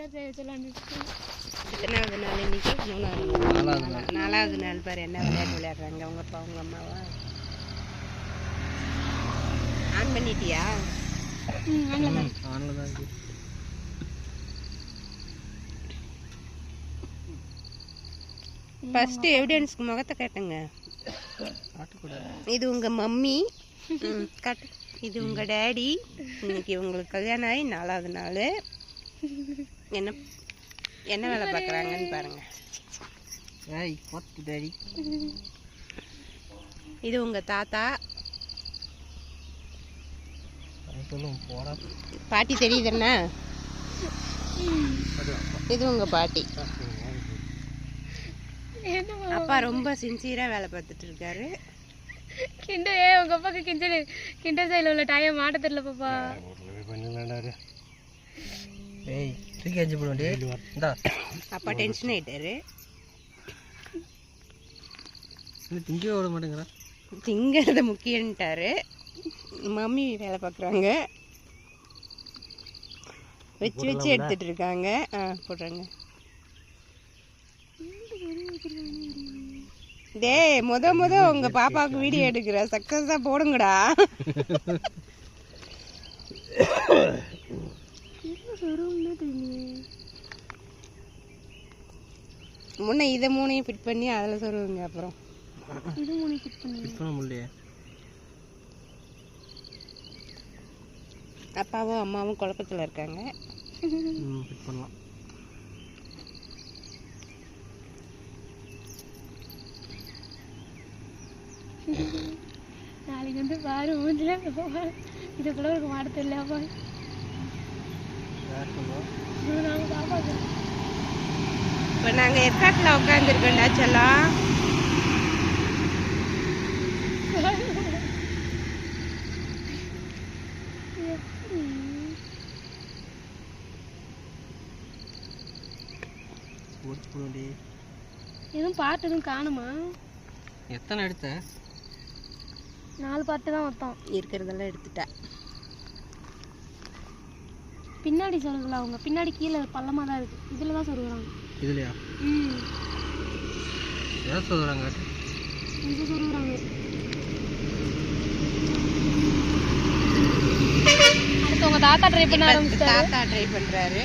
எத்தனாவது நாள் இன்னைக்கு? நாலாவது நாள் பாரு என்ன விளையாட்டு விளையாடுறாங்க அவங்க அப்பா அவங்க அம்மாவா. ஆன் பண்ணிட்டியா? ஃபர்ஸ்ட் எவிடன்ஸ்க்கு முகத்தை காட்டுங்க. இது உங்க மம்மி காட்டு. இது உங்க டேடி. இன்னைக்கு உங்களுக்கு கல்யாணம் ஆகி 4வது நாள். என்ன என்ன வேலை பார்க்குறாங்கன்னு பாருங்க. இது உங்க தாத்தா. பாட்டி தெரியுதுன்னா இது உங்க பாட்டி. அப்பா ரொம்ப சின்சியரா வேலை பார்த்துட்டு இருக்காரு. உங்க அப்பாக்கு கிண்டர் சைடுல உள்ள டைய மாட்ட தெரியல பாப்பா. அப்பா டென்ஷன் ஆயிட்டாரு. திங்கிறது முக்கியன்ட்டாரு. மம்மி வேலை பார்க்குறாங்க. வச்சு வச்சு எடுத்துட்டு இருக்காங்க. போடுறாங்க. டேய் முத உங்க பாப்பாவுக்கு வீடியோ எடுக்கிற சக்சஸா போடுங்கடா. முன்ன இதை 3ஐயும் ஃபிட் பண்ணி அதில் சொல்லுங்க. அப்புறம் இது 3 ஃபிட் பண்ணி அப்பாவும் அம்மாவும் குழப்பத்தில் இருக்காங்க. நாளைக்கு வந்து பாரு மூஞ்சில இது கூட ஒரு மாட்ட தெரியலப்பா. இப்போ நாங்கள் ஏற்காட்டில் உட்காந்துருக்கோண்டா செல்லம். எதுவும் பாட்டு எதுவும் காணுமா? எத்தனை எடுத்த? 4 பாட்டு தான் மொத்தம். இருக்கிறதெல்லாம் எடுத்துட்டா. பின்னாடி சொல்லுங்களா அவங்க? பின்னாடி கீழே பள்ளமாக தான் இருக்கு. இதில் தான் சொல்லுறாங்க. இதுலையா? எதை சொல்லுறாங்க? இது சொல்லுறாங்க. அடுத்து உங்க தாத்தா ட்ரை பண்ண ஆரம்பிச்சிட்டாரு. தாத்தா ட்ரை பண்றாரு.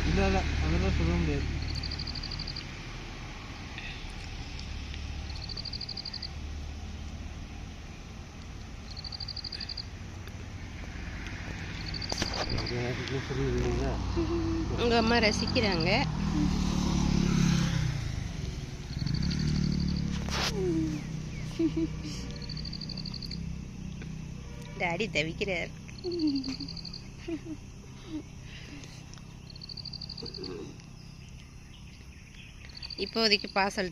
இல்லை அதெல்லாம் சொல்ல முடியாது. உங்க அம்மா ரசிக்கிறாங்க. டாடி தவிக்கிறார். இப்போதைக்கு பார்சல்